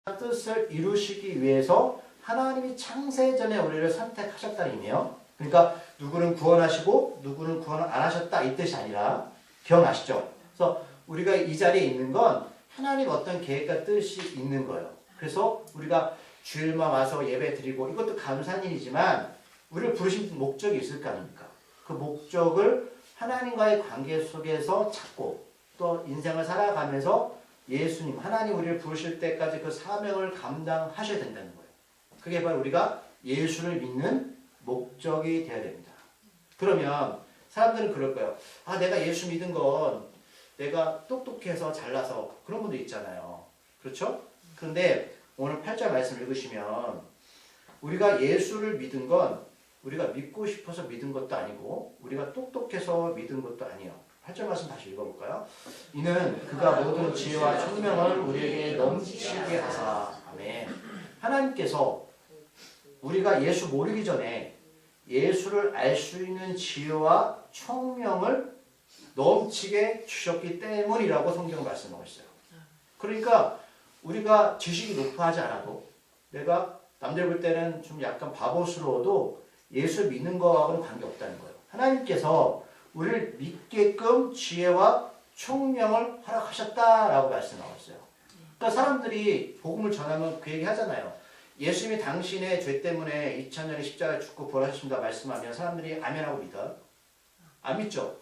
뜻을 이루시기 위해서 하나님이 창세전에 우리를 선택하셨다는 의미예요. 그러니까 누구는 구원하시고 누구는 구원을 안 하셨다 이 뜻이 아니라 기억나시죠? 그래서 우리가 이 자리에 있는 건 하나님 어떤 계획과 뜻이 있는 거예요. 그래서 우리가 주일만 와서 예배 드리고 이것도 감사한 일이지만 우리를 부르신 목적이 있을 거 아닙니까? 그 목적을 하나님과의 관계 속에서 찾고 또 인생을 살아가면서 예수님, 하나님 우리를 부르실 때까지 그 사명을 감당하셔야 된다는 거예요. 그게 바로 우리가 예수를 믿는 목적이 되어야 됩니다. 그러면 사람들은 그럴 거예요. 아, 내가 예수 믿은 건 내가 똑똑해서 잘나서 그런 분도 있잖아요. 그렇죠? 그런데 오늘 8절 말씀 읽으시면 우리가 예수를 믿은 건 우리가 믿고 싶어서 믿은 것도 아니고 우리가 똑똑해서 믿은 것도 아니에요. 8절 말씀 다시 읽어볼까요? 이는 그가 모든 지혜와 총명을 우리에게 넘치게 하사. 아멘. 하나님께서 우리가 예수 모르기 전에 예수를 알 수 있는 지혜와 총명을 넘치게 주셨기 때문이라고 성경은 말씀하고 있어요. 그러니까 우리가 지식이 높아하지 않아도 내가 남들 볼 때는 좀 약간 바보스러워도 예수 믿는 거하고는 관계없다는 거예요. 하나님께서 우리를 믿게끔 지혜와 총명을 허락하셨다라고 말씀하고 있어요. 그러니까 사람들이 복음을 전하면 그 얘기 하잖아요. 예수님이 당신의 죄 때문에 2000년에 십자가에 죽고 부활하셨습니다 말씀하면 사람들이 아멘하고 믿어요? 안 믿죠?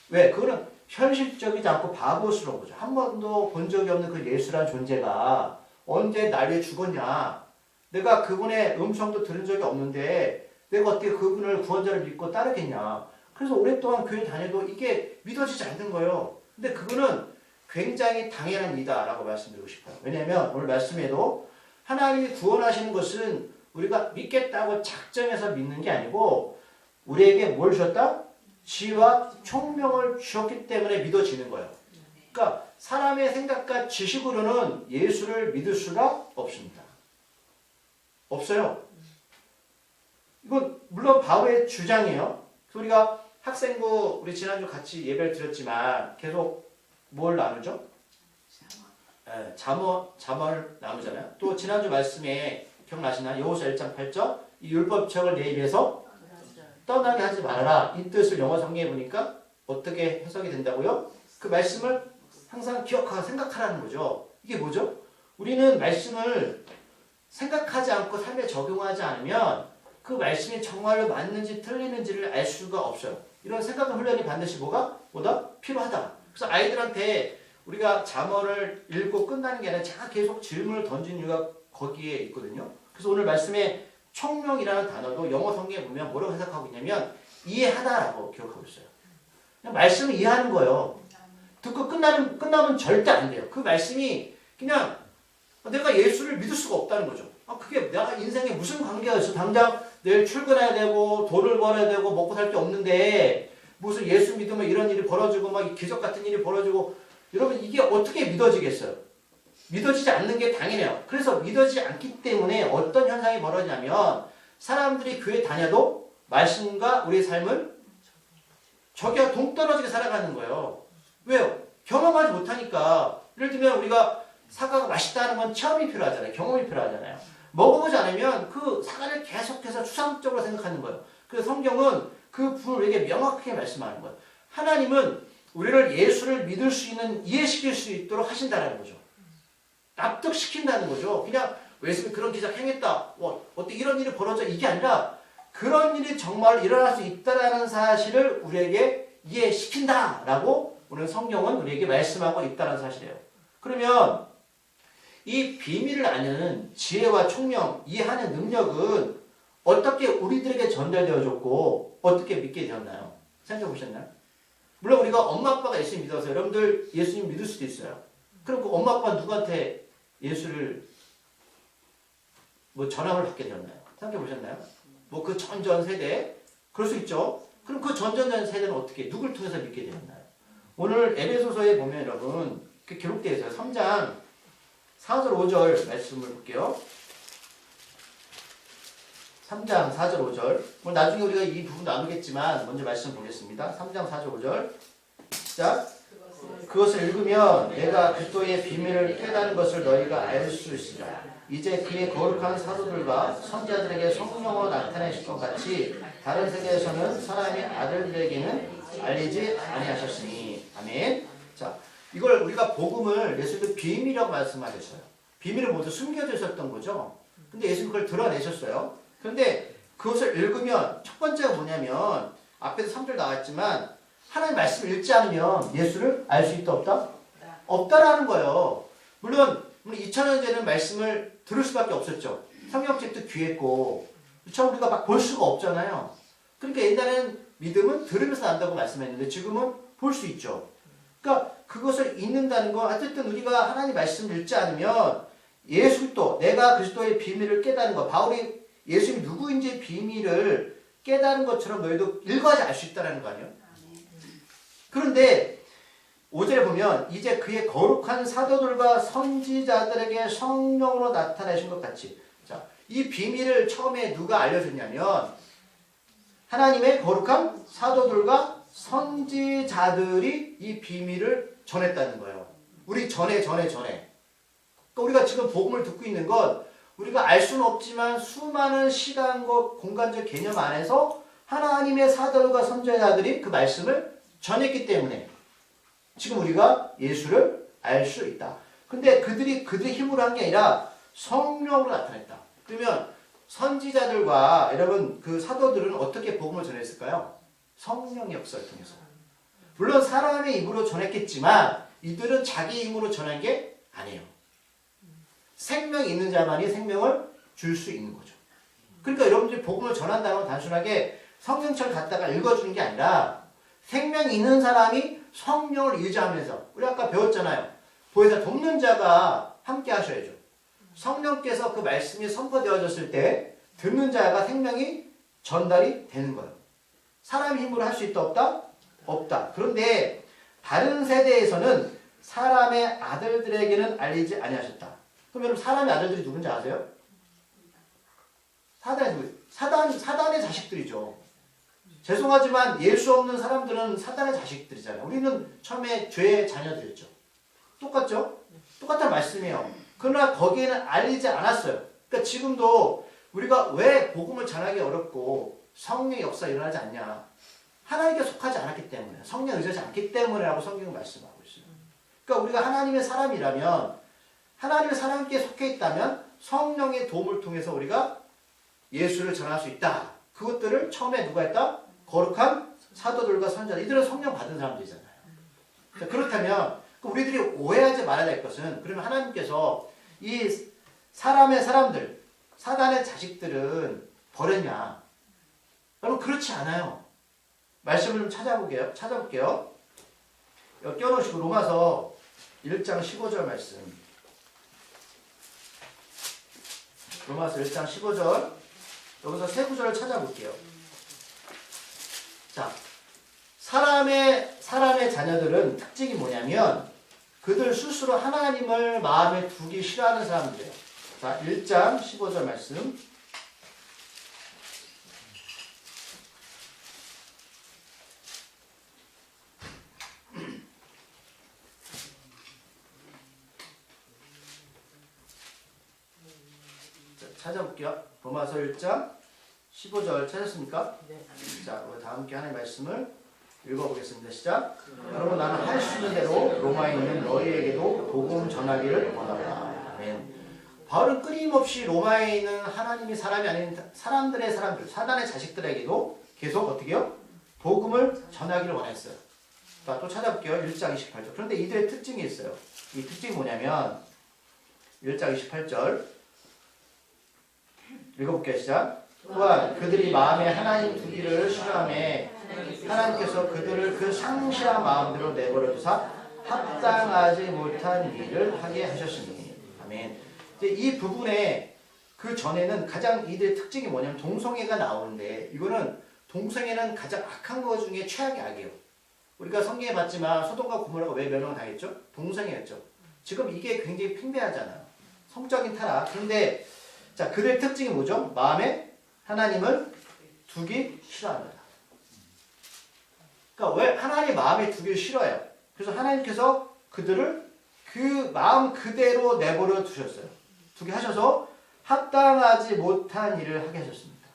왜? 그거는 현실적이지 않고 바보스러운 거죠. 한 번도 본 적이 없는 그 예수란 존재가 언제 날 위해 죽었냐. 내가 그분의 음성도 들은 적이 없는데 내가 어떻게 그분을 구원자를 믿고 따르겠냐. 그래서 오랫동안 교회 다녀도 이게 믿어지지 않는 거예요. 근데 그거는 굉장히 당연한 일이다라고 말씀드리고 싶어요. 왜냐하면 오늘 말씀에도 하나님이 구원하시는 것은 우리가 믿겠다고 작정해서 믿는 게 아니고 우리에게 뭘 주셨다? 지혜와 총명을 주셨기 때문에 믿어지는 거예요. 그러니까 사람의 생각과 지식으로는 예수를 믿을 수가 없습니다. 없어요. 이건 물론 바울의 주장이에요. 우리가 학생부 우리 지난주 같이 예배를 드렸지만 계속 뭘 나누죠? 잠언을 나누잖아요. 또 지난주 말씀에 기억나시나요? 여호수아 1장 8절 이 율법책을 내 입에서 떠나게 하지 말아라. 이 뜻을 영어 성경에 보니까 어떻게 해석이 된다고요? 그 말씀을 항상 기억하고 생각하라는 거죠. 이게 뭐죠? 우리는 말씀을 생각하지 않고 삶에 적용하지 않으면 그 말씀이 정말로 맞는지 틀리는지를 알 수가 없어요. 이런 생각 훈련이 반드시 뭐다? 필요하다. 그래서 아이들한테 우리가 잠언을 읽고 끝나는 게 아니라 제가 계속 질문을 던지는 이유가 거기에 있거든요. 그래서 오늘 말씀에 총명이라는 단어도 영어 성경에 보면 뭐라고 해석하고 있냐면 이해하다라고 기억하고 있어요. 그냥 말씀을 이해하는 거예요. 듣고 끝나면 절대 안 돼요. 그 말씀이 그냥 내가 예수를 믿을 수가 없다는 거죠. 그게 내가 인생에 무슨 관계가 있어. 당장 내일 출근해야 되고 돈을 벌어야 되고 먹고 살 게 없는데 무슨 예수 믿으면 이런 일이 벌어지고 막 기적 같은 일이 벌어지고 여러분 이게 어떻게 믿어지겠어요? 믿어지지 않는 게 당연해요. 그래서 믿어지지 않기 때문에 어떤 현상이 벌어지냐면 사람들이 교회 다녀도 말씀과 우리의 삶을 저기와 동떨어지게 살아가는 거예요. 왜요? 경험하지 못하니까. 예를 들면 우리가 사과가 맛있다는 건 체험이 필요하잖아요. 경험이 필요하잖아요. 먹어보지 않으면 그 사과를 계속해서 추상적으로 생각하는 거예요. 그래서 성경은 그 부분을 우리에게 명확하게 말씀하는 거예요. 하나님은 우리를 예수를 믿을 수 있는, 이해시킬 수 있도록 하신다는 거죠. 납득시킨다는 거죠. 그냥 예수님이 그런 기적 행했다. 어떻게 이런 일이 벌어져. 이게 아니라 그런 일이 정말 일어날 수 있다는 사실을 우리에게 이해시킨다라고 오늘 성경은 우리에게 말씀하고 있다는 사실이에요. 그러면 이 비밀을 아는 지혜와 총명, 이해하는 능력은 어떻게 우리들에게 전달되어졌고 어떻게 믿게 되었나요? 생각해 보셨나요? 물론 우리가 엄마 아빠가 예수님 믿어서 여러분들 예수님 믿을 수도 있어요. 그럼 그 엄마 아빠는 누구한테 예수를 전함을 받게 되었나요? 생각해 보셨나요? 그 전전 세대 그럴 수 있죠. 그럼 그 전전 세대는 어떻게 누굴 통해서 믿게 되었나요? 오늘 에베소서에 보면 여러분 그 기록되어 있어요. 3장 4절 5절 말씀을 볼게요. 3장 4절 5절 오늘 나중에 우리가 이 부분 나누겠지만 먼저 말씀 보겠습니다. 3장 4절 5절 시작. 그것을 읽으면 내가 그리스도의 비밀을 깨닫는 것을 너희가 알 수 있으리라. 이제 그의 거룩한 사도들과 선지자들에게 성령으로 나타내실 것 같이 다른 세계에서는 사람의 아들들에게는 알리지 아니하셨으니. 아멘. 자, 이걸 우리가 복음을 예수님도 비밀이라고 말씀하셨어요. 비밀을 모두 숨겨져 있었던 거죠. 근데 예수님 그걸 드러내셨어요. 그런데 그것을 읽으면 첫 번째가 뭐냐면 앞에서 3절 나왔지만 하나님 말씀을 읽지 않으면 예수를 알 수 있다 없다? 없다라는 거예요. 물론 2000년 전에는 말씀을 들을 수밖에 없었죠. 성경책도 귀했고 참 우리가 막 볼 수가 없잖아요. 그러니까 옛날에는 믿음은 들으면서 난다고 말씀했는데 지금은 볼 수 있죠. 그러니까 그것을 읽는다는 건 어쨌든 우리가 하나님 말씀을 읽지 않으면 예수 그리스도, 내가 그리스도의 비밀을 깨닫는 것, 바울이 예수님이 누구인지의 비밀을 깨닫는 것처럼 너희도 읽어야지 알 수 있다는 거 아니에요? 그런데 5절에 보면 이제 그의 거룩한 사도들과 선지자들에게 성령으로 나타내신 것 같이. 자, 이 비밀을 처음에 누가 알려줬냐면 하나님의 거룩한 사도들과 선지자들이 이 비밀을 전했다는 거예요. 우리 전에. 그러니까 우리가 지금 복음을 듣고 있는 건 우리가 알 수는 없지만 수많은 시간과 공간적 개념 안에서 하나님의 사도들과 선지자들이 그 말씀을 전했기 때문에 지금 우리가 예수를 알 수 있다. 근데 그들이 힘으로 한 게 아니라 성령으로 나타냈다. 그러면 선지자들과 여러분 그 사도들은 어떻게 복음을 전했을까요? 성령의 역사를 통해서. 물론 사람의 입으로 전했겠지만 이들은 자기 힘으로 전한 게 아니에요. 생명이 있는 자만이 생명을 줄 수 있는 거죠. 그러니까 여러분들이 복음을 전한다는 건 단순하게 성경책을 갖다가 읽어주는 게 아니라 생명이 있는 사람이 성령을 의지하면서 우리 아까 배웠잖아요. 보혜사 돕는 자가 함께 하셔야죠. 성령께서 그 말씀이 선포되어졌을 때 듣는 자가 생명이 전달이 되는 거예요. 사람의 힘으로 할 수 있다 없다? 없다. 그런데 다른 세대에서는 사람의 아들들에게는 알리지 아니하셨다. 그럼 여러분 사람의 아들들이 누군지 아세요? 사단의 자식들이죠. 죄송하지만 예수 없는 사람들은 사단의 자식들이잖아요. 우리는 처음에 죄의 자녀들이었죠. 똑같죠? 똑같은 말씀이에요. 그러나 거기에는 알리지 않았어요. 그러니까 지금도 우리가 왜 복음을 전하기 어렵고 성령의 역사가 일어나지 않냐. 하나님께 속하지 않았기 때문에, 성령 의지하지 않기 때문에라고 성경은 말씀하고 있어요. 그러니까 우리가 하나님의 사람이라면, 하나님의 사람께 속해 있다면 성령의 도움을 통해서 우리가 예수를 전할 수 있다. 그것들을 처음에 누가 했다? 거룩한 사도들과 선지자들. 이들은 성령 받은 사람들이잖아요. 자, 그렇다면 우리들이 오해하지 말아야 될 것은, 그러면 하나님께서 이 사람들, 사단의 자식들은 버렸냐? 여러분 그렇지 않아요. 말씀을 좀 찾아볼게요. 여기 껴놓으시고 로마서 1장 15절 말씀. 로마서 1장 15절. 여기서 세 구절을 찾아볼게요. 자, 사람의 자녀들은 특징이 뭐냐면 그들 스스로 하나님을 마음에 두기 싫어하는 사람들이에요. 자, 1장 15절 말씀. 찾아볼게요. 로마서 1장 15절 찾았습니까? 네. 자, 우리 다 함께 하나님의 말씀을 읽어보겠습니다. 시작. 여러분 나는 할 수 있는 대로 로마에 있는 너희에게도 복음 전하기를 원한다. 아멘. 바울은 끊임없이 로마에 있는 하나님이 사람이 아닌 사람들, 사단의 자식들에게도 계속 어떻게요? 복음을 전하기를 원했어요. 자, 또 찾아볼게요. 1장 28절. 그런데 이들의 특징이 있어요. 이 특징이 뭐냐면 1장 28절 읽어볼게요. 시작. 또한 그들이 마음에 하나님 두기를 싫어하며 하나님께서 그들을 그 상실한 마음대로 내버려 두사 합당하지 못한 일을 하게 하셨으니. 아멘. 이제 이 부분에 그 전에는 가장 이들의 특징이 뭐냐면 동성애가 나오는데, 이거는 동성애는 가장 악한 것 중에 최악의 악이에요. 우리가 성경에 봤지만 소돔과 고모라가 왜 멸망을 당했죠? 동성애였죠. 지금 이게 굉장히 팽배하잖아요. 성적인 타락. 그런데 자, 그들의 특징이 뭐죠? 마음에 하나님을 두기 싫어합니다. 그러니까 왜 하나님 마음에 두기 싫어해요? 그래서 하나님께서 그들을 그 마음 그대로 내버려 두셨어요. 두게 하셔서 합당하지 못한 일을 하게 하셨습니다.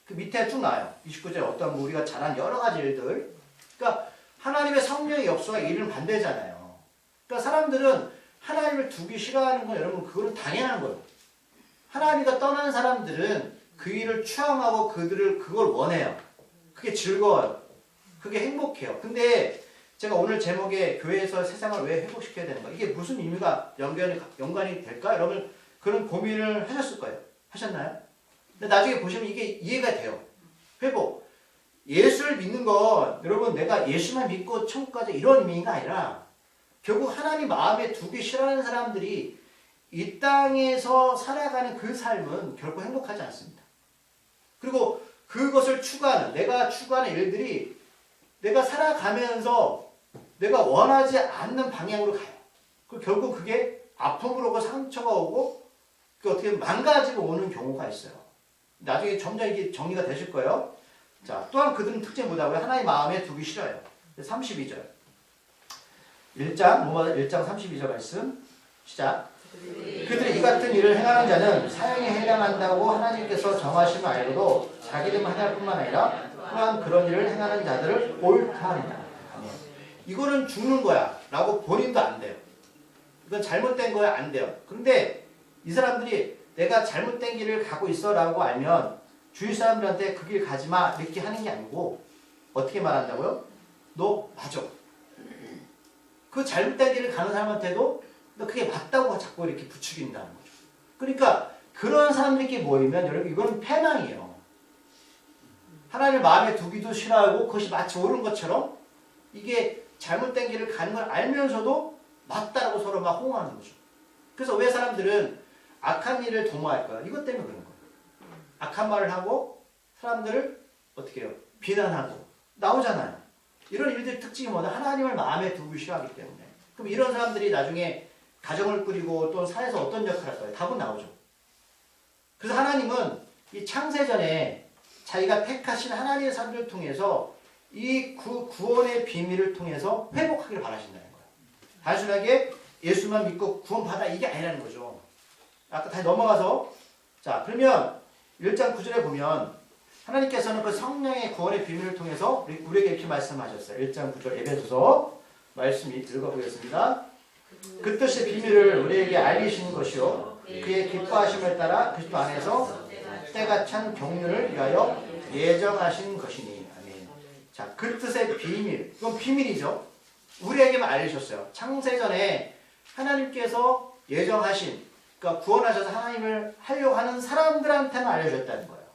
그 밑에 쭉 나와요. 29절에 어떤 우리가 잘한 여러 가지 일들. 그러니까 하나님의 성령의 역사가 이를 반대잖아요. 그러니까 사람들은 하나님을 두기 싫어하는 건 여러분 그거는 당연한 거예요. 하나님과 떠난 사람들은 그 일을 추앙하고 그걸 원해요. 그게 즐거워요. 그게 행복해요. 근데 제가 오늘 제목에 교회에서 세상을 왜 회복시켜야 되는가? 이게 무슨 의미가 연관이 될까? 여러분 그런 고민을 하셨을 거예요. 하셨나요? 근데 나중에 보시면 이게 이해가 돼요. 회복. 예수를 믿는 건 여러분 내가 예수만 믿고 천국 가자 이런 의미가 아니라 결국 하나님 마음에 두기 싫어하는 사람들이 이 땅에서 살아가는 그 삶은 결코 행복하지 않습니다. 그리고 그것을 추구하는 내가 추구하는 일들이 내가 살아가면서 내가 원하지 않는 방향으로 가요. 그리고 결국 그게 아픔으로 오고 상처가 오고 어떻게 망가지고 오는 경우가 있어요. 나중에 점점 이게 정리가 되실 거예요. 자, 또한 그들은 특징이 뭐냐고요? 하나님 마음에 두기 싫어요. 32절. 1장 32절 말씀 시작. 그들이 이 같은 일을 행하는 자는 사형에 해당한다고 하나님께서 정하심을 알고도 자기들만 하나일 뿐만 아니라 또한 그런 일을 행하는 자들을 옳다 하느니라. 이거는 죽는 거야 라고 본인도 안 돼요. 이건 잘못된 거야 안 돼요. 그런데 이 사람들이 내가 잘못된 길을 가고 있어 라고 알면 주위 사람들한테 그 길 가지 마 이렇게 하는 게 아니고 어떻게 말한다고요? 너 맞아. 그 잘못된 길을 가는 사람한테도 너 그게 맞다고 자꾸 이렇게 부추긴다는 거죠. 그러니까 그런 사람들끼리 모이면 여러분 이거는 패망이에요. 하나님을 마음에 두기도 싫어하고 그것이 마치 옳은 것처럼 이게 잘못된 길을 가는 걸 알면서도 맞다라고 서로 막 호응하는 거죠. 그래서 왜 사람들은 악한 일을 도모할까요? 이것 때문에 그런 거예요. 악한 말을 하고 사람들을 어떻게 해요? 비난하고 나오잖아요. 이런 일들의 특징이 뭐냐? 하나님을 마음에 두기 싫어하기 때문에. 그럼 이런 사람들이 나중에 가정을 꾸리고 또 사회에서 어떤 역할을 할까요? 답은 나오죠. 그래서 하나님은 이 창세전에 자기가 택하신 하나님의 사람들을 통해서 이 구원의 비밀을 통해서 회복하기를 바라신다는 거예요. 단순하게 예수만 믿고 구원받아 이게 아니라는 거죠. 아까 다시 넘어가서 자 그러면 1장 9절에 보면 하나님께서는 그 성령의 구원의 비밀을 통해서 우리에게 이렇게 말씀하셨어요. 1장 9절 에베소서 말씀 읽어보겠습니다. 그 뜻의 비밀을 우리에게 알리시는 것이요 그의 기뻐하심을 따라 그리스도 안에서 때가 찬 경륜을 위하여 예정하신 것이니. 아멘. 자, 그 뜻의 비밀. 이건 비밀이죠. 우리에게만 알리셨어요. 창세전에 하나님께서 예정하신 그러니까 구원하셔서 하나님을 하려고 하는 사람들한테만 알려줬다는 거예요.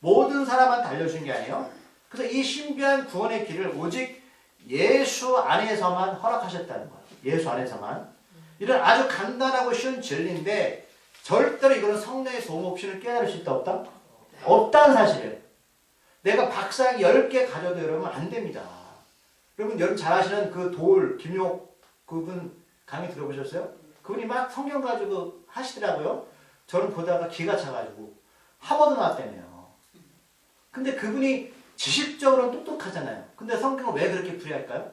모든 사람한테 알려준 게 아니에요. 그래서 이 신비한 구원의 길을 오직 예수 안에서만 허락하셨다는 거예요. 예수 안에서만. 이런 아주 간단하고 쉬운 진리인데 절대로 이거는 성령의 도움 없이는 깨달을 수 있다 없다? 없다는 사실이에요. 내가 박사학위 10개 가져도 여러분 안 됩니다. 여러분 잘 아시는 그 김용 그분 강의 들어보셨어요? 그분이 막 성경 가지고 하시더라고요. 저는 보다가 기가 차가지고 하버드 나왔다며요. 근데 그분이 지식적으로는 똑똑하잖아요. 근데 성경을 왜 그렇게 풀이할까요?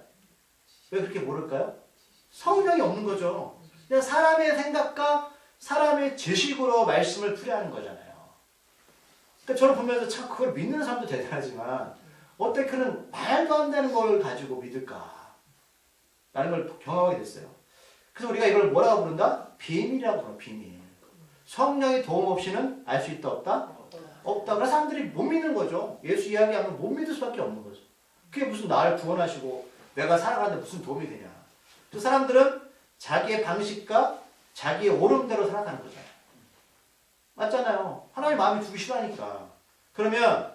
왜 그렇게 모를까요? 성령이 없는 거죠. 그냥 사람의 생각과 사람의 지식으로 말씀을 풀이하는 거잖아요. 그러니까 저는 보면서 참 그걸 믿는 사람도 대단하지만 어떻게 그는 말도 안 되는 걸 가지고 믿을까? 라는 걸 경험하게 됐어요. 그래서 우리가 이걸 뭐라고 부른다? 비밀이라고 부르는 비밀. 성령의 도움 없이는 알 수 있다 없다? 없다. 그래서 사람들이 못 믿는 거죠. 예수 이야기하면 못 믿을 수밖에 없는 거죠. 그게 무슨 나를 구원하시고 내가 살아가는데 무슨 도움이 되냐. 그 사람들은 자기의 방식과 자기의 옳음대로 살아가는 거잖아요. 맞잖아요. 하나님 마음에 두기 싫어하니까. 그러면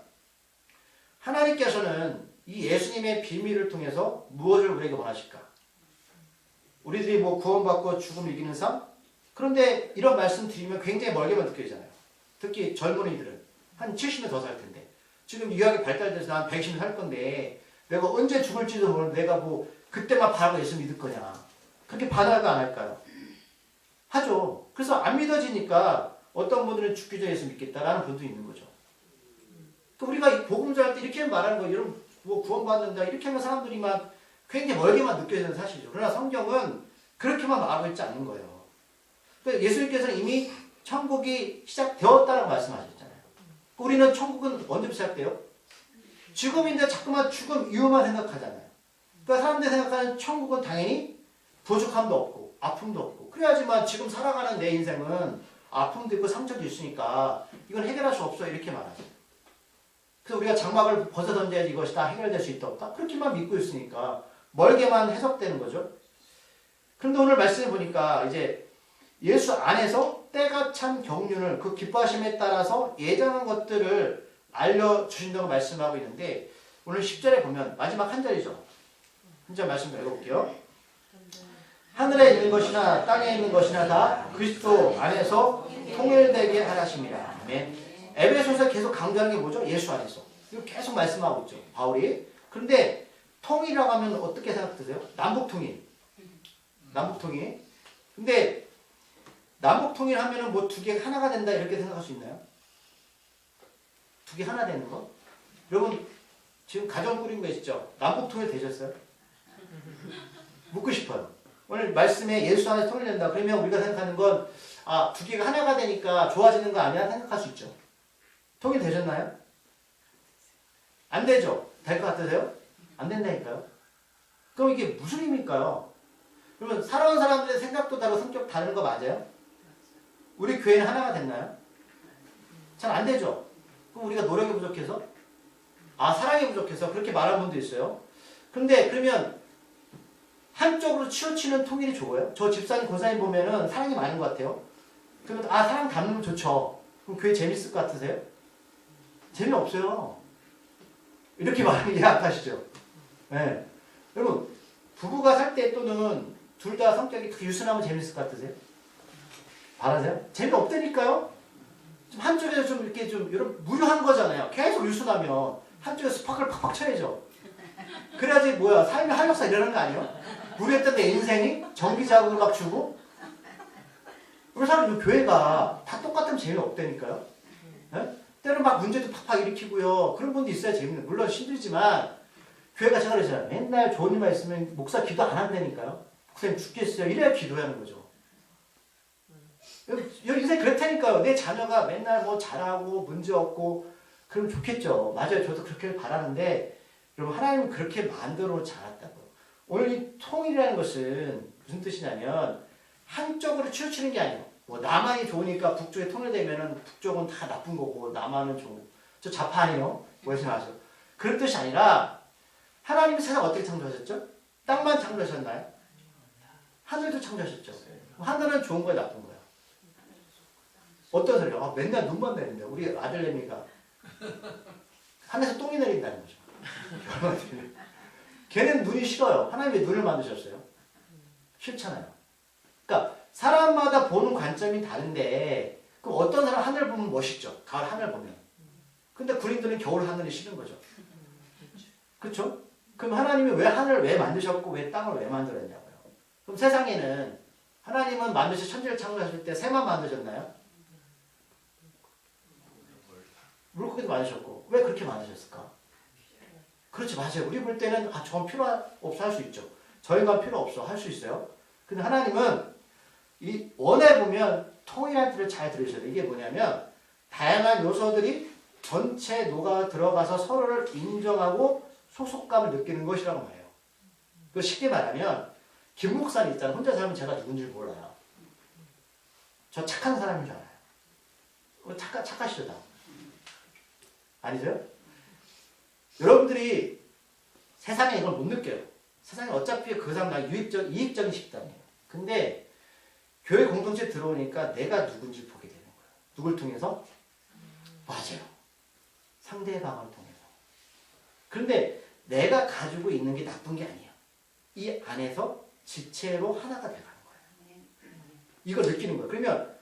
하나님께서는 이 예수님의 비밀을 통해서 무엇을 우리에게 원하실까? 우리들이 뭐 구원받고 죽음을 이기는 삶? 그런데 이런 말씀 드리면 굉장히 멀게만 느껴지잖아요. 특히 젊은이들은 한 70년 더 살 텐데 지금 의학이 발달돼서 한 120년 살 건데 내가 언제 죽을지도 모르는데 내가 뭐 그때만 바라고 예수 믿을 거냐. 그렇게 반할까 안 할까요? 하죠. 그래서 안 믿어지니까 어떤 분들은 죽기 전에 예수 믿겠다라는 분도 있는 거죠. 그러니까 우리가 복음 전할 때 이렇게 말하는 거예요. 여러분 뭐 구원받는다 이렇게 하면 사람들이 막 굉장히 멀게만 느껴지는 사실이죠. 그러나 성경은 그렇게만 말하고 있지 않는 거예요. 그러니까 예수님께서는 이미 천국이 시작되었다라고 말씀하셨잖아요. 우리는 천국은 언제 시작돼요? 지금인데 자꾸만 죽음 이유만 생각하잖아요. 그러니까 사람들이 생각하는 천국은 당연히 부족함도 없고 아픔도 없고 그래야지만 지금 살아가는 내 인생은 아픔도 있고 상처도 있으니까 이건 해결할 수 없어 이렇게 말하죠. 그래서 우리가 장막을 벗어던져야지 이것이 다 해결될 수 있다 없다 그렇게만 믿고 있으니까 멀게만 해석되는 거죠. 그런데 오늘 말씀을 보니까 이제 예수 안에서 때가 찬 경륜을 그 기뻐하심에 따라서 예정한 것들을 알려주신다고 말씀하고 있는데 오늘 10절에 보면 마지막 한 절이죠. 한 절 말씀 읽어볼게요. 하늘에 있는 것이나 땅에 있는 것이나 다 그리스도 안에서 통일되게 하라십니다. 아멘. 에베소서 계속 강조하는 게 뭐죠? 예수 안에서. 이거 계속 말씀하고 있죠. 바울이. 그런데 통일이라고 하면 어떻게 생각드세요? 남북통일. 남북통일. 근데 남북통일 하면은 뭐 두 개 하나가 된다 이렇게 생각할 수 있나요? 두 개 하나 되는 거? 여러분 지금 가정 꾸린 거 있죠? 남북통일 되셨어요? 묻고 싶어요. 오늘 말씀에 예수 안에서 통일된다. 그러면 우리가 생각하는 건 두 개가 하나가 되니까 좋아지는 거 아니야? 생각할 수 있죠. 통일되셨나요? 안 되죠? 될 것 같으세요? 안 된다니까요. 그럼 이게 무슨 의미일까요? 그러면 살아온 사람들의 생각도 다르고 성격 다른 거 맞아요? 우리 교회는 하나가 됐나요? 잘 안 되죠? 그럼 우리가 노력이 부족해서? 사랑이 부족해서 그렇게 말하는 분도 있어요. 근데 그러면 한쪽으로 치우치는 통일이 좋아요? 저 집사님, 권사님 보면은 사랑이 많은 것 같아요. 그러면 사랑 담으면 좋죠. 그럼 교회 재밌을 것 같으세요? 재미없어요. 이렇게 말하면 이해 안 가시죠? 네. 여러분 부부가 살 때 또는 둘 다 성격이 유순하면 재밌을 것 같으세요? 바라세요? 재미없다니까요? 좀 한쪽에서 좀 이렇게 좀 여러분 무료한 거잖아요. 계속 유순하면 한쪽에서 스파크를 팍팍 쳐야죠. 그래야지 뭐야 삶의 활력소 이러는 거 아니에요? 무료했던 내 인생이 전기 자극을 막 주고 우리 사람 교회가 다 똑같으면 재미없다니까요. 네? 때로는 막 문제도 팍팍 일으키고요. 그런 분도 있어야 재밌는. 물론 힘들지만 교회가 제가 그러잖아요. 맨날 좋은 일만 있으면 목사 기도 안 한다니까요. 목사님 죽겠어요. 이래야 기도하는 거죠. 여기 인생 그렇다니까요. 내 자녀가 맨날 뭐 잘하고 문제 없고 그러면 좋겠죠. 맞아요. 저도 그렇게 바라는데 여러분 하나님은 그렇게 만들어 자랐다고요. 오늘 이 통일이라는 것은 무슨 뜻이냐면 한쪽으로 치우치는 게 아니에요. 뭐 남한이 좋으니까 북쪽에 통일되면은 북쪽은 다 나쁜 거고 남한은 좋고 저 좌파 아니에요? 말씀하세요. 그런 뜻이 아니라 하나님이 세상 어떻게 창조하셨죠? 땅만 창조하셨나요? 하늘도 창조하셨죠. 하늘은 좋은 거야 나쁜 거야? 어떤 소리야? 맨날 눈만 내린다. 우리 아들내미가 하늘에서 똥이 내린다는 거죠. 걔는 눈이 싫어요. 하나님이 왜 눈을 만드셨어요? 싫잖아요. 그러니까 사람마다 보는 관점이 다른데 그럼 어떤 사람 하늘 보면 멋있죠. 가을 하늘 보면. 근데 군인들은 겨울 하늘이 싫은 거죠. 그렇죠? 그럼 하나님이 왜 하늘을 왜 만드셨고 왜 땅을 왜 만들었냐고요. 그럼 세상에는 하나님은 만드셔 천지를 창조하실 때 새만 만드셨나요? 물고기도 만드셨고 왜 그렇게 만드셨을까? 그렇지 맞아요. 우리 볼 때는 저건 필요 없어 할 수 있죠. 저 인간 필요 없어 할 수 있어요. 근데 하나님은 이 원에 보면 통일한 틀을 잘 들으셔야 돼요. 이게 뭐냐면 다양한 요소들이 전체 녹아 들어가서 서로를 인정하고 소속감을 느끼는 것이라고 말해요. 그 쉽게 말하면 김 목사님 있잖아요. 혼자 살면 제가 누군지 몰라요. 저 착한 사람인 줄 알아요. 착하시죠 다. 아니세요? 여러분들이 세상에 이걸 못 느껴요. 세상에 어차피 그 사람 다 이익적인 식단이에요. 근데 교회 공동체에 들어오니까 내가 누군지 보게 되는 거예요. 누굴 통해서? 맞아요. 상대방을 통해서. 그런데 내가 가지고 있는 게 나쁜 게 아니에요. 이 안에서 지체로 하나가 돼가는 거예요. 이걸 느끼는 거예요. 그러면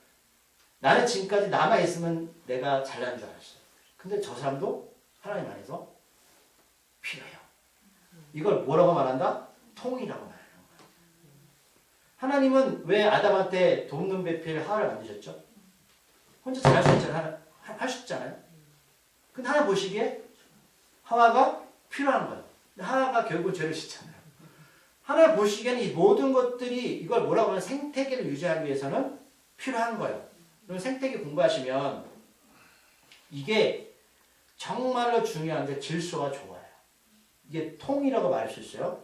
나는 지금까지 남아있으면 내가 잘난 줄 알았어요. 근데 저 사람도 하나님 안에서 필요해요. 이걸 뭐라고 말한다? 통이라고 말하는 거예요. 하나님은 왜 아담한테 돕는 배필 하와를 만드셨죠? 혼자 잘할 수 있잖아요. 할 수 있잖아요. 근데 하나 보시기에 하와가 필요한 거예요. 근데 하와가 결국 죄를 짓잖아요. 하나님 보시기에는 이 모든 것들이 이걸 뭐라고 하면 생태계를 유지하기 위해서는 필요한 거예요. 그럼 생태계 공부하시면 이게 정말로 중요한데 질서가 좋아요. 이게 통이라고 말할 수 있어요.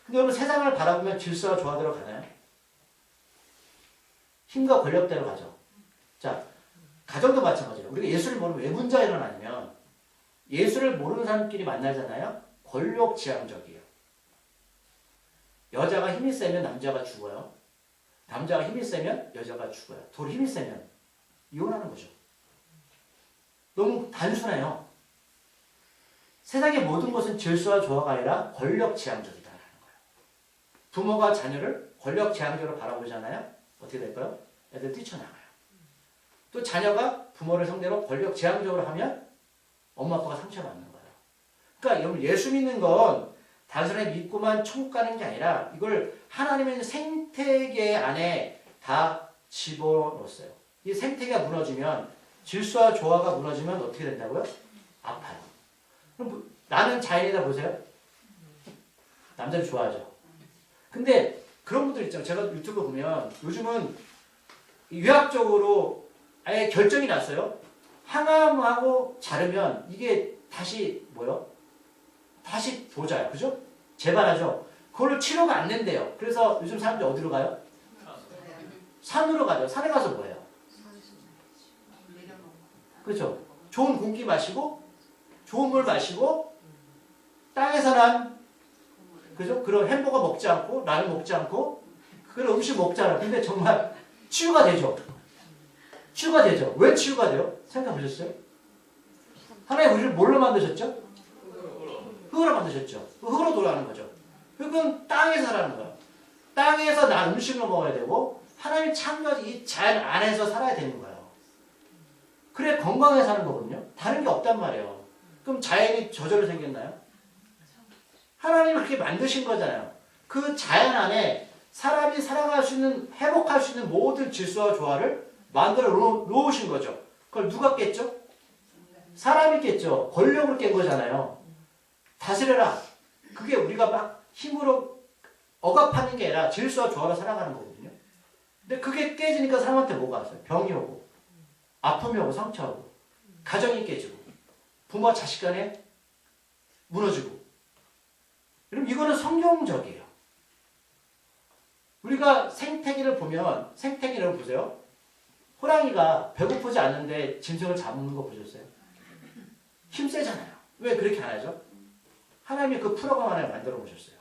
근데 여러분 세상을 바라보면 질서가 좋아대로 가나요? 힘과 권력대로 가죠. 자, 가정도 마찬가지예요. 우리가 예수를 모르면 외분자 일은 아니면 예수를 모르는 사람끼리 만나잖아요. 권력지향적이에요. 여자가 힘이 세면 남자가 죽어요. 남자가 힘이 세면 여자가 죽어요. 둘 힘이 세면 이혼하는 거죠. 너무 단순해요. 세상의 모든 것은 질서와 조화가 아니라 권력지향적이다라는 거예요. 부모가 자녀를 권력지향적으로 바라보잖아요. 어떻게 될까요? 애들 뛰쳐나가요. 또 자녀가 부모를 상대로 권력지향적으로 하면 엄마 아빠가 상처받는 거예요. 그러니까 여러분 예수 믿는 건 단순히 믿고만 천국 가는 게 아니라 이걸 하나님의 생태계 안에 다 집어넣었어요. 이 생태계가 무너지면 질서와 조화가 무너지면 어떻게 된다고요? 아파요. 그럼 나는 자연이다 보세요. 남자를 좋아하죠. 근데 그런 분들 있잖아요. 제가 유튜브 보면 요즘은 유학적으로 아예 결정이 났어요. 항암하고 자르면 이게 다시 뭐요? 다시 보자요. 그죠? 재발하죠. 그걸로 치료가 안 된대요. 그래서 요즘 사람들이 어디로 가요? 산으로 가죠. 산에 가서 뭐예요? 그렇죠. 좋은 공기 마시고 좋은 물 마시고 땅에서 난 그죠? 그런 햄버거 먹지 않고 라면 먹지 않고 그런 음식 먹잖아요. 근데 정말 치유가 되죠. 치유가 되죠. 왜 치유가 돼요? 생각해 보셨어요? 하나님 우리를 뭘로 만드셨죠? 흙으로 만드셨죠. 흙으로 돌아가는 거죠. 흙은 땅에서 살아가는 거예요. 땅에서 난 음식을 먹어야 되고 하나님 창조하신 이 자연 안에서 살아야 되는 거예요. 그래 건강하게 사는 거거든요. 다른 게 없단 말이에요. 그럼 자연이 저절로 생겼나요? 하나님이 그렇게 만드신 거잖아요. 그 자연 안에 사람이 살아갈 수 있는 회복할 수 있는 모든 질서와 조화를 만들어 놓으신 거죠. 그걸 누가 깼죠? 사람이 깼죠. 권력으로 깬 거잖아요. 다스려라. 그게 우리가 막 힘으로 억압하는 게 아니라 질서와 조화로 살아가는 거거든요. 근데 그게 깨지니까 사람한테 뭐가 왔어요? 병이 오고 아픔이 오고 상처하고 가정이 깨지고 부모와 자식 간에 무너지고. 여러분 이거는 성경적이에요. 우리가 생태계를 보면 생태계를 보세요. 호랑이가 배고프지 않는데 짐승을 잡는 거 보셨어요? 힘세잖아요. 왜 그렇게 안 하죠? 하나님이 그 프로그램 하나 만들어 보셨어요.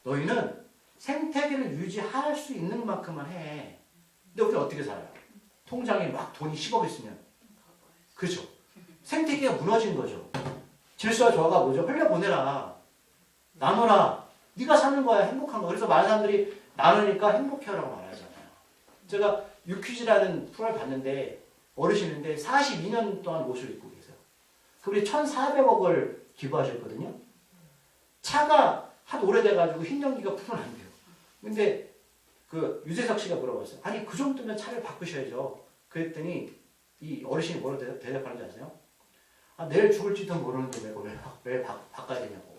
너희는 생태계를 유지할 수 있는 만큼만 해. 근데 우리 어떻게 살아요? 통장에 막 돈이 10억 있으면. 그렇죠? 생태계가 무너진 거죠. 질서와 조화가 뭐죠? 흘려보내라. 나눠라. 네가 사는 거야. 행복한 거. 그래서 많은 사람들이 나누니까 행복해라고 말하잖아요. 제가 유퀴즈라는 프로를 봤는데 어르신인데 42년 동안 옷을 입고 계세요. 그분이 1,400억을 기부하셨거든요. 차가 하도 오래돼가지고 흰 연기가 풀면 안 돼요. 근데 그 유재석 씨가 물어봤어요. 아니 그 정도면 차를 바꾸셔야죠. 그랬더니 이 어르신이 뭐라고 대답하는지 아세요? 아, 내일 죽을지도 모르는데 왜 바꿔야 되냐고.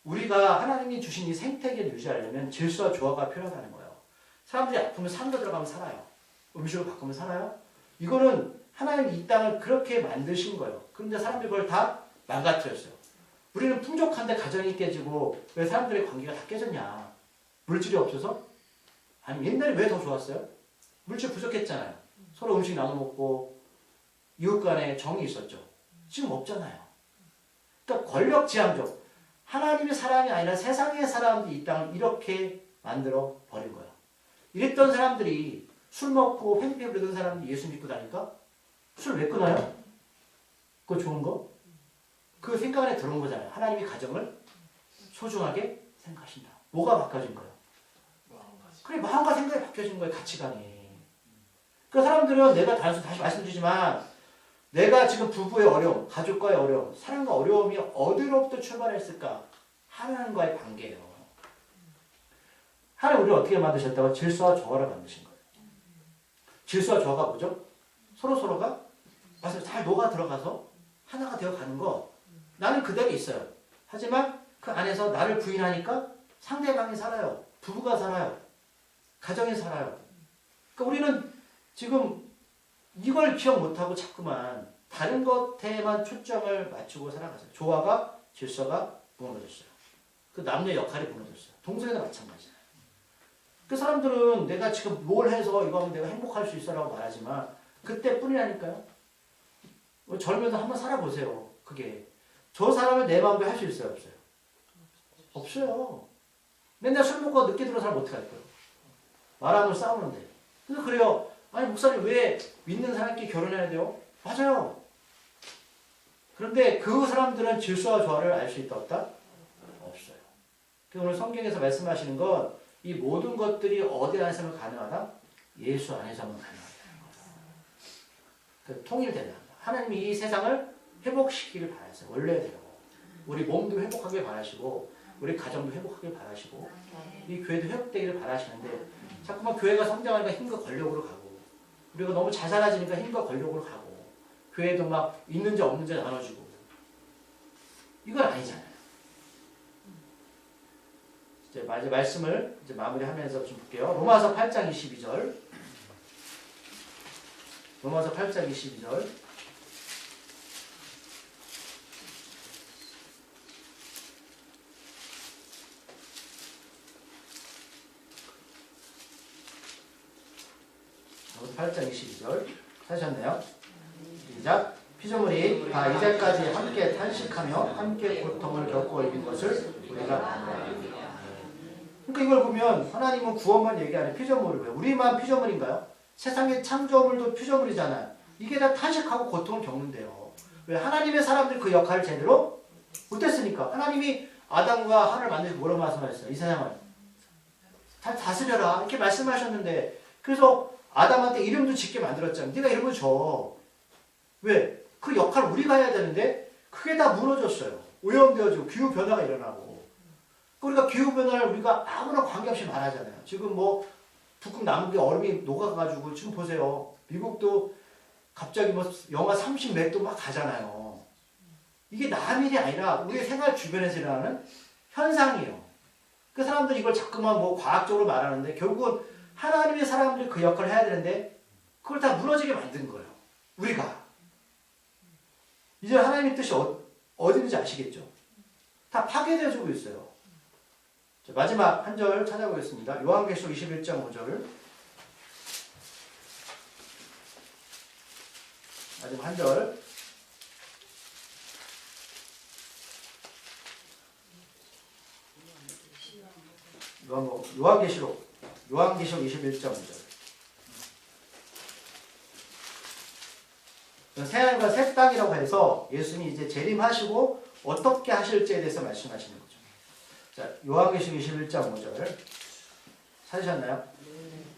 우리가 하나님이 주신 이 생태계를 유지하려면 질서와 조화가 필요하다는 거예요. 사람들이 아프면 산도 들어가면 살아요. 음식을 바꾸면 살아요. 이거는 하나님이 이 땅을 그렇게 만드신 거예요. 그런데 사람들이 그걸 다 망가뜨렸어요. 우리는 풍족한데 가정이 깨지고 왜 사람들의 관계가 다 깨졌냐. 물질이 없어서? 아니 옛날에 왜 더 좋았어요? 물질 부족했잖아요. 서로 음식 나눠 먹고 이웃 간에 정이 있었죠. 지금 없잖아요. 그러니까 권력지향적. 하나님의 사랑이 아니라 세상의 사람들이 이 땅을 이렇게 만들어 버린 거예요. 이랬던 사람들이 술 먹고 횡패 부르던 사람들이 예수 믿고 다니까 술 왜 끊어요? 그거 좋은 거? 그 생각 안에 들어온 거잖아요. 하나님이 가정을 소중하게 생각하신다. 뭐가 바꿔진 거예요? 그래 마음과 생각이 바뀌어진 거예요. 가치관이. 그 사람들은 내가 다시 말씀드리지만 내가 지금 부부의 어려움, 가족과의 어려움, 사랑과 어려움이 어디로부터 출발했을까? 하나님과의 관계예요. 하나님 우리를 어떻게 만드셨다고? 질서와 조화를 만드신 거예요. 질서와 조화가 뭐죠? 서로가 맞아요. 잘 녹아 들어가서 하나가 되어 가는 거. 나는 그대로 있어요. 하지만 그 안에서 나를 부인하니까 상대방이 살아요. 부부가 살아요. 가정이 살아요. 그러니까 우리는 지금 이걸 기억 못하고 자꾸만 다른 것에만 초점을 맞추고 살아가세요. 조화가 질서가 무너졌어요. 그 남녀 역할이 무너졌어요. 동성애도 마찬가지예요. 그 사람들은 내가 지금 뭘 해서 이거 하면 내가 행복할 수 있어라고 말하지만 그때뿐이라니까요. 젊어서 한번 살아보세요. 그게 저 사람을 내 마음대로 할 수 있어요, 없어요? 없어요. 맨날 술 먹고 늦게 들어서 사람 어떻게 할 거예요? 말하면 싸우는데. 그래서 그래요. 아니 목사님 왜 믿는 사람끼리 결혼해야 돼요? 맞아요. 그런데 그 사람들은 질서와 조화를 알 수 있다 없다? 없어요. 오늘 성경에서 말씀하시는 건 이 모든 것들이 어디 안에서는 가능하다? 예수 안에서만 가능하다는 거예요. 통일된다. 하나님이 이 세상을 회복시키길 바라세요. 원래대로. 우리 몸도 회복하길 바라시고 우리 가정도 회복하길 바라시고 이 교회도 회복되기를 바라시는데 자꾸만 교회가 성장하니까 힘과 권력으로 가고 우리가 너무 잘 살아지니까 힘과 권력으로 가고 교회도 막 있는지 없는지 나눠주고 이건 아니잖아요. 이제 말씀을 이제 마무리하면서 좀 볼게요. 로마서 8장 22절. 로마서 8장 22절. 로마서 8장 22절. 하셨나요? 시작. 피조물이 다 이제까지 함께 탄식하며 함께 고통을 겪고 이긴 것을 우리가 안다. 그러니까 이걸 보면 하나님은 구원만 얘기 안 해. 피조물을 왜? 우리만 피조물인가요? 세상의 창조물도 피조물이잖아요. 이게 다 탄식하고 고통을 겪는데요. 왜? 하나님의 사람들이 그 역할을 제대로 못했으니까. 하나님이 아담과 하나를 만드시고 뭐라고 말씀하셨어요? 이 세상을 잘 다스려라 이렇게 말씀하셨는데 그래서 아담한테 이름도 짓게 만들었잖아요. 네가 이름을 줘. 왜? 그 역할을 우리가 해야 되는데 그게 다 무너졌어요. 오염되어지고 기후변화가 일어나고 우리가 기후변화를 우리가 아무나 관계없이 말하잖아요. 지금 뭐 북극 남극에 얼음이 녹아가지고 지금 보세요. 미국도 갑자기 뭐 영하 30 몇 도 막 가잖아요. 이게 남의 일이 아니라 우리 생활 주변에서 일어나는 현상이에요. 그 사람들이 이걸 자꾸만 뭐 과학적으로 말하는데 결국은 하나님의 사람들이 그 역할을 해야 되는데 그걸 다 무너지게 만든 거예요. 우리가. 이제 하나님의 뜻이 어딘지 아시겠죠? 다 파괴되어지고 있어요. 자, 마지막 한 절 찾아보겠습니다. 요한계시록 21장 5절. 마지막 한 절. 요한계시록 21장 5절. 새하늘과 새 땅이라고 해서 예수님이 이제 재림하시고 어떻게 하실지에 대해서 말씀하시는 거죠. 자, 요한계시록 21장 5절 찾으셨나요?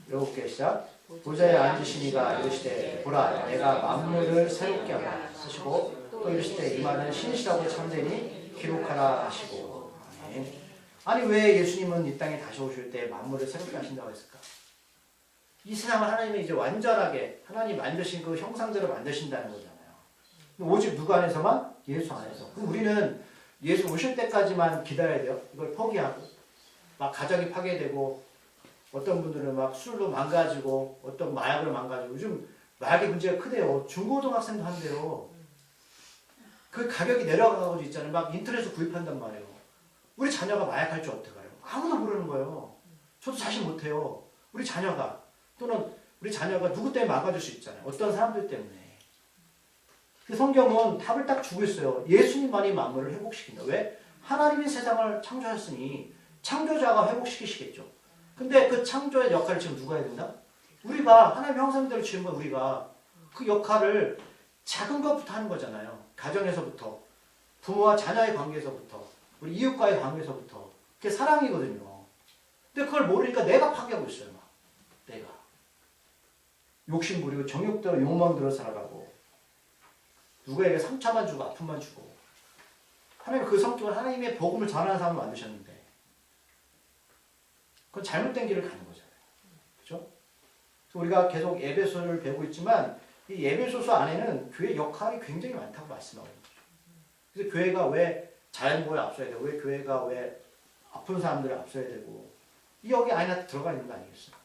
읽어볼게요. 시작. 보좌에 앉으신 이가 이르시되 보라 내가 만물을 새롭게 하라 하시고 또 이르시되 이 말은 신실하고 참되니 기록하라 하시고. 아멘. 아니 왜 예수님은 이 땅에 다시 오실 때 만물을 새롭게 하신다고 했을까? 이 세상을 하나님이 이제 완전하게 하나님 만드신 그 형상대로 만드신다는 거잖아요. 오직 누구 안에서만? 예수 안에서. 그럼 우리는 예수 오실 때까지만 기다려야 돼요. 이걸 포기하고 막 가정이 파괴되고 어떤 분들은 막 술로 망가지고 어떤 마약으로 망가지고 요즘 마약의 문제가 크대요. 중고등학생도 한대요. 그 가격이 내려가고 있잖아요. 막 인터넷에서 구입한단 말이에요. 우리 자녀가 마약할 줄 어떡해요? 아무도 모르는 거예요. 저도 자신 못해요. 우리 자녀가 또는 우리 자녀가 누구 때문에 망가질 수 있잖아요. 어떤 사람들 때문에. 그 성경은 답을 딱 주고 있어요. 예수님만이 만물을 회복시킨다. 왜? 하나님이 세상을 창조하셨으니 창조자가 회복시키시겠죠. 근데 그 창조의 역할을 지금 누가 해야 된다? 우리가 하나님 형상대로 지은 건 우리가 그 역할을 작은 것부터 하는 거잖아요. 가정에서부터 부모와 자녀의 관계에서부터 우리 이웃과의 관계에서부터 그게 사랑이거든요. 근데 그걸 모르니까 내가 파괴하고 있어요. 막. 내가 욕심 부리고 정욕대로 욕망대로 살아가고 누구에게 상처만 주고 아픔만 주고 하나님 그 성격을 하나님의 복음을 전하는 사람을 만드셨는데 그건 잘못된 길을 가는 거잖아요. 그렇죠? 우리가 계속 에베소를 배우고 있지만 이 에베소서 안에는 교회 역할이 굉장히 많다고 말씀하고 있죠. 그래서 교회가 왜 자연보호에 앞서야 되고 왜 교회가 왜 아픈 사람들을 앞서야 되고 여기 안에 들어가 있는 거 아니겠어요?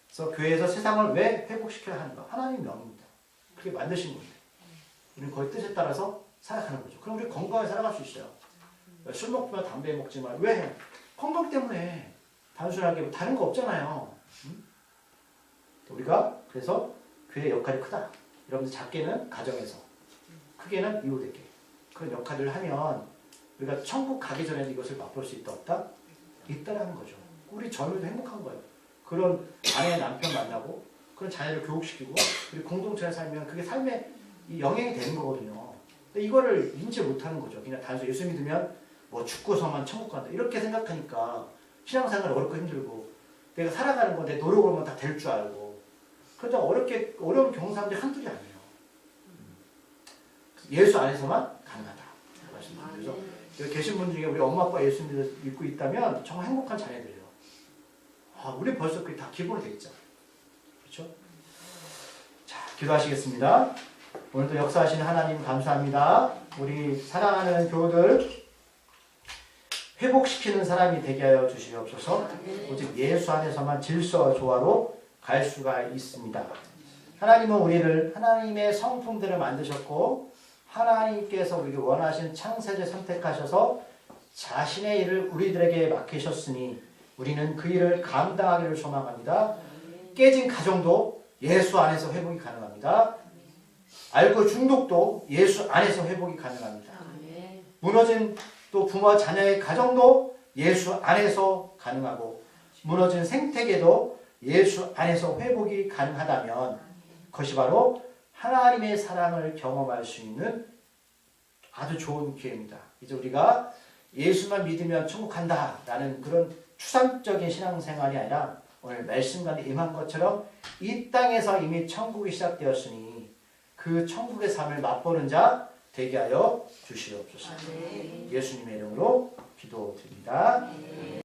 그래서 교회에서 세상을 왜 회복시켜야 하는가? 하나님 명입니다. 그게 만드신 건데 우리는 거의 뜻에 따라서 살아가는 거죠. 그럼 우리 건강하게 살아갈 수 있어요. 술 먹지만 담배 먹지만 왜? 건강 때문에. 단순하게 뭐 다른 거 없잖아요. 우리가 그래서 교회의 역할이 크다. 여러분들 작게는 가정에서 크게는 이웃에게 그런 역할을 하면 우리가 천국 가기 전에도 이것을 맛볼 수 있다 없다? 있다라는 거죠. 우리 젊은이도 행복한 거예요. 그런 아내 남편 만나고 그런 자녀를 교육시키고 우리 공동체에 살면 그게 삶에 이 영향이 되는 거거든요. 근데 이거를 인지 못하는 거죠. 그냥 단순히 예수 믿으면 뭐 죽고서만 천국 간다 이렇게 생각하니까 신앙생활 어렵고 힘들고 내가 살아가는 건 내 노력으로만 다 될 줄 알고 그러다 어려운 겪는 사람들이 한둘이 아니에요. 예수 안에서만 가능하다. 그래서 여기 계신 분 중에 우리 엄마 아빠 예수 믿고 있다면 정말 행복한 자녀들이에요. 우리 벌써 그게 다 기본이 돼 있죠. 그렇죠? 자, 기도하시겠습니다. 오늘도 역사하시는 하나님 감사합니다. 우리 사랑하는 교우들 회복시키는 사람이 되게 하여 주시옵소서. 오직 예수 안에서만 질서와 조화로 갈 수가 있습니다. 하나님은 우리를 하나님의 성품들을 만드셨고 하나님께서 우리를 원하신 창세제 선택하셔서 자신의 일을 우리들에게 맡기셨으니 우리는 그 일을 감당하기를 소망합니다. 깨진 가정도 예수 안에서 회복이 가능합니다. 알코올 중독도 예수 안에서 회복이 가능합니다. 무너진 또 부모와 자녀의 가정도 예수 안에서 가능하고 무너진 생태계도 예수 안에서 회복이 가능하다면 그것이 바로 하나님의 사랑을 경험할 수 있는 아주 좋은 기회입니다. 이제 우리가 예수만 믿으면 천국 간다라는 그런 추상적인 신앙생활이 아니라 오늘 말씀 가운데 임한 것처럼 이 땅에서 이미 천국이 시작되었으니 그 천국의 삶을 맛보는 자 되게 하여 주시옵소서. 예수님의 이름으로 기도드립니다.